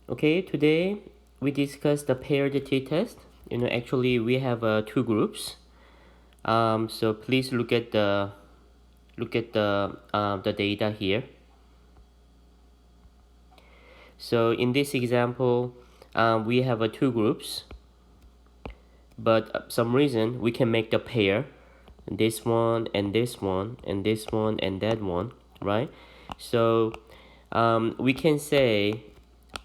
Okay, today we discuss the paired t-test. Actually we have two groups. So please look at the data here. So in this example, we have two groups, but some reason we can make the pair, this one and this one and this one and that one, right? So we can say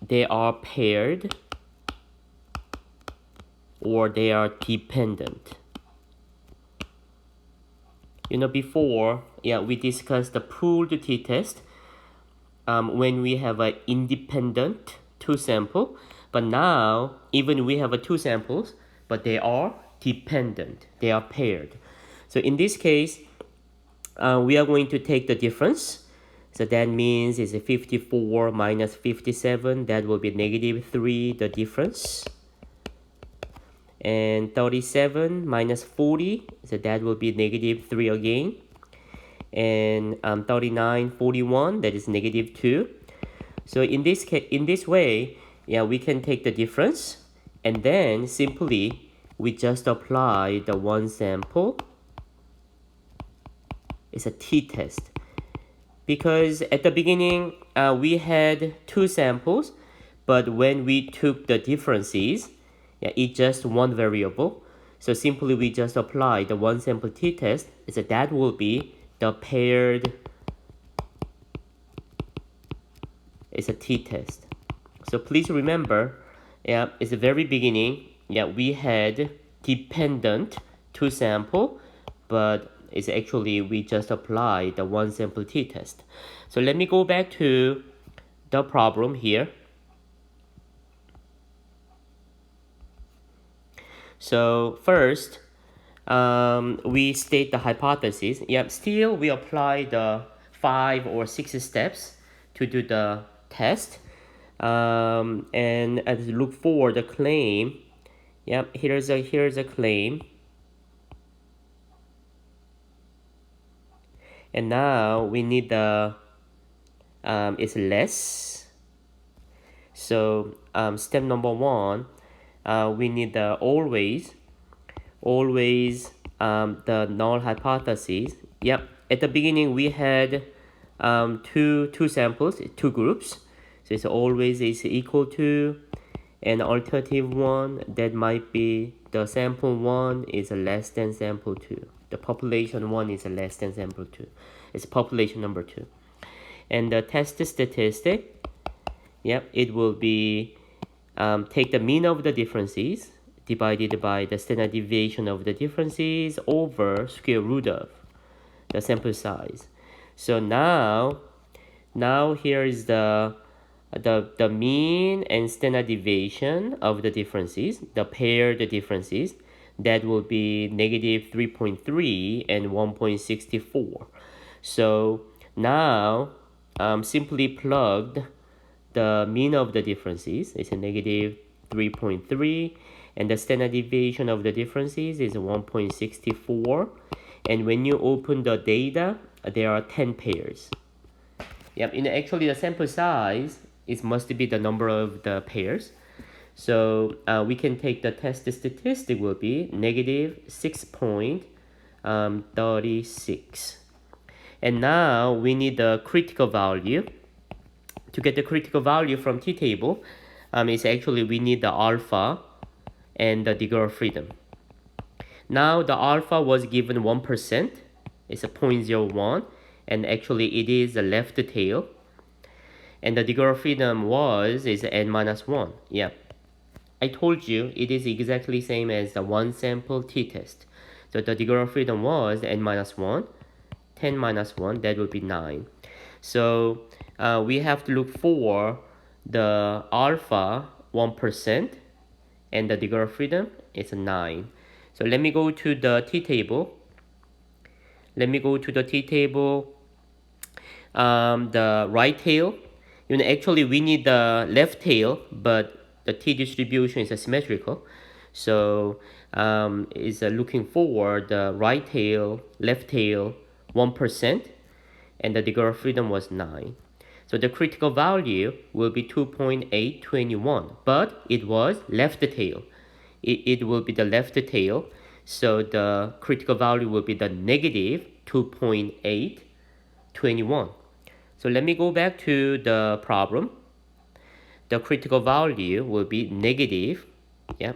they are paired or they are dependent. Before, we discussed the pooled t-test when we have an independent two sample, but now even we have two samples, but they are dependent, they are paired. So in this case, we are going to take the difference. So that means it's 54 minus 57, that will be -3, the difference. And 37 minus 40, so that will be -3 again. And 39, 41, that is -2. So in this way, we can take the difference, and then simply we just apply the one sample. It's a t-test. Because at the beginning, we had two samples, but when we took the differences, it's just one variable. So simply we just apply the one sample t-test. So that will be the paired. It's a t-test. So please remember, it's the very beginning. We had dependent two sample, but it's actually we just apply the one sample t-test. So let me go back to the problem here. So first, we state the hypothesis. Still we apply the 5 or 6 steps to do the test. And as look for the claim. Here's a claim. And now we need the is less. So step number 1, we need the always the null hypothesis. At the beginning we had two samples, two groups. So it's always is equal to, and alternative one, that might be the sample 1 is less than sample 2. The population 1 is less than sample 2. It's population number 2. And the test statistic, it will be take the mean of the differences divided by the standard deviation of the differences over square root of the sample size. So now here is the mean and standard deviation of the differences, the paired differences, that will be -3.3 and 1.64. So now simply plugged the mean of the differences is a -3.3, and the standard deviation of the differences is 1.64. And when you open the data, there are 10 pairs. Actually the sample size must be the number of the pairs. So we can take the test statistic will be -6.36. And now we need the critical value. To get the critical value from t-table, is actually we need the alpha and the degree of freedom. Now the alpha was given 1%. It's a 0.01, and actually it is the left tail. And the degree of freedom is n-1. I told you it is exactly same as the one sample t-test. So the degree of freedom was n-1, 10 minus 1, that would be 9. So we have to look for the alpha 1%, and the degree of freedom is 9. So let me go to the t-table. The right tail. Actually we need the left tail, but the t distribution is asymmetrical. So is looking for the right tail, left tail 1%, and the degree of freedom was 9. So the critical value will be 2.821, but it was left tail. It will be the left tail. So the critical value will be the negative 2.821. So let me go back to the problem. The critical value will be negative. Yeah.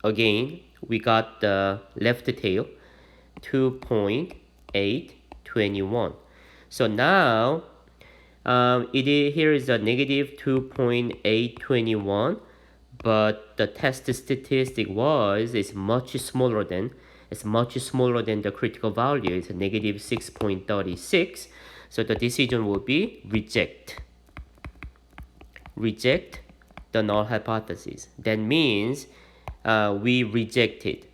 Again, we got the left tail 2.821. So now here is a negative 2.821, but the test statistic is much smaller than the critical value. It's a negative 6.36. So the decision will be reject the null hypothesis. That means we reject it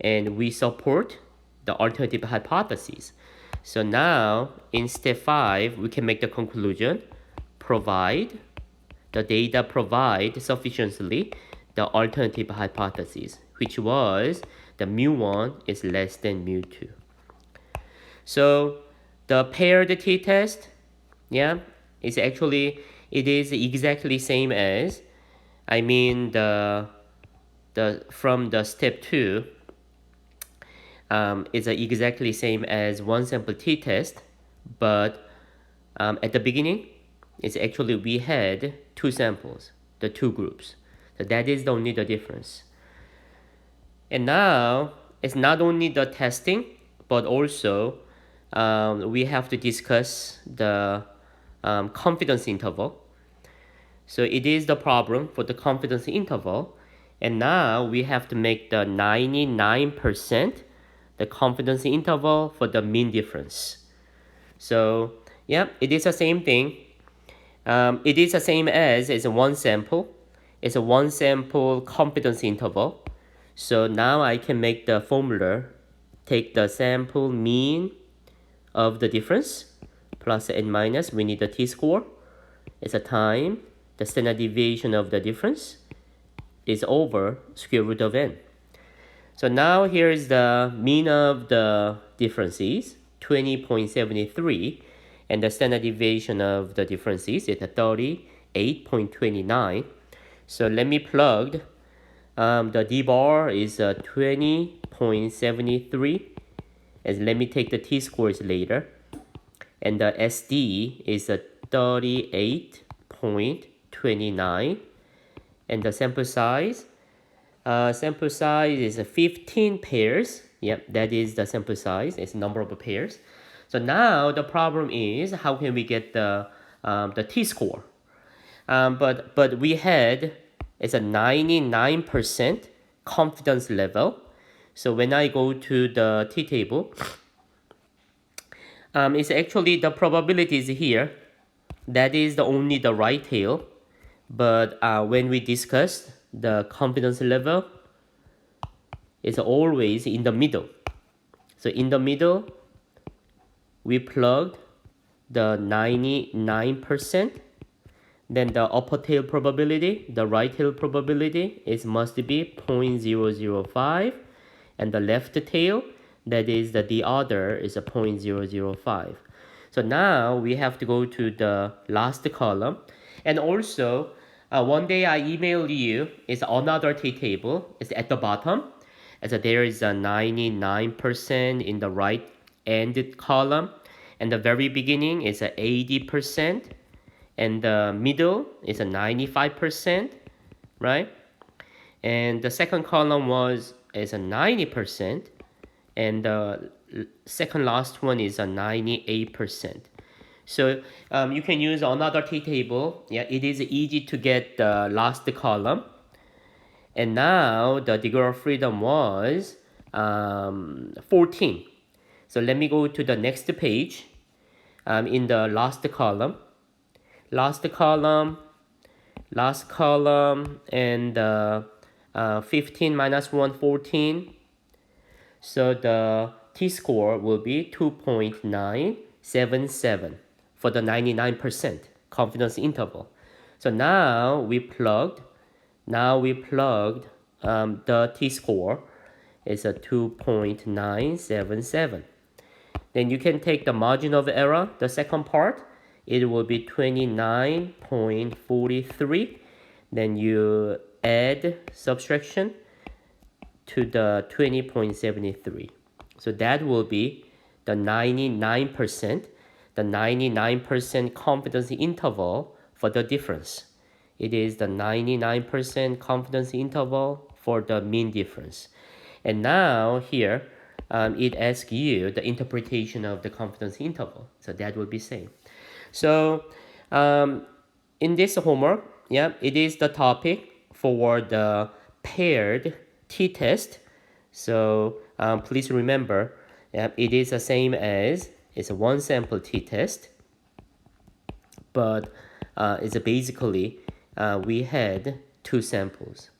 and we support the alternative hypothesis. So now in step 5, we can make the conclusion: the data provide sufficiently the alternative hypothesis, which was the mu1 is less than mu2. So the paired t-test, yeah, is actually, it is exactly same as, from the step 2, is exactly same as one sample t-test, but at the beginning, it's actually we had 2 samples, the 2 groups. So that is only the difference. And now it's not only the testing, but also we have to discuss the confidence interval. So it is the problem for the confidence interval. And now we have to make the 99% the confidence interval for the mean difference. So yeah, it is the same thing. It is the same as it's one sample. It's a one sample confidence interval. So now I can make the formula, take the sample mean of the difference, plus and minus, we need the t-score. It's a time, the standard deviation of the difference is over square root of n. So now here is the mean of the differences, 20.73, and the standard deviation of the differences is 38.29. So let me plug. The d bar is 20.73, as let me take the t-scores later, and the SD is 38.29, and the sample size is 15 pairs. Yep, that is the sample size. It's number of pairs. So now the problem is how can we get the t-score? But we had it's a 99% confidence level. So when I go to the t-table, it's actually the probabilities here. That is only the right tail. But when we discuss the confidence level, it's always in the middle. So in the middle, we plugged the 99%. Then the upper tail probability, the right tail probability must be 0.005, and the left tail, that is the other, is a 0.005. So now we have to go to the last column. And also, one day I emailed you is another t-table. It's at the bottom. As there is a 99% in the right end column, and the very beginning is a 80%. And the middle is a 95%, right? And the second column is a 90%, and the second last one is a 98%. So you can use another t-table. Yeah, it is easy to get the last column. And now the degree of freedom was 14. So let me go to the next page. In the last column, and 15 minus 1, 14. So the t-score will be 2.977 for the 99% confidence interval. So now we plugged the t-score is a 2.977. Then you can take the margin of error, the second part, it will be 29.43. Then you add subtraction to the 20.73. So that will be the 99%, the 99% confidence interval for the difference. It is the 99% confidence interval for the mean difference. And now here, it asks you the interpretation of the confidence interval. So that will be same. So in this homework, yeah, it is the topic for the paired t-test. So please remember, it is the same as it's a one sample t-test, but it's basically we had two samples.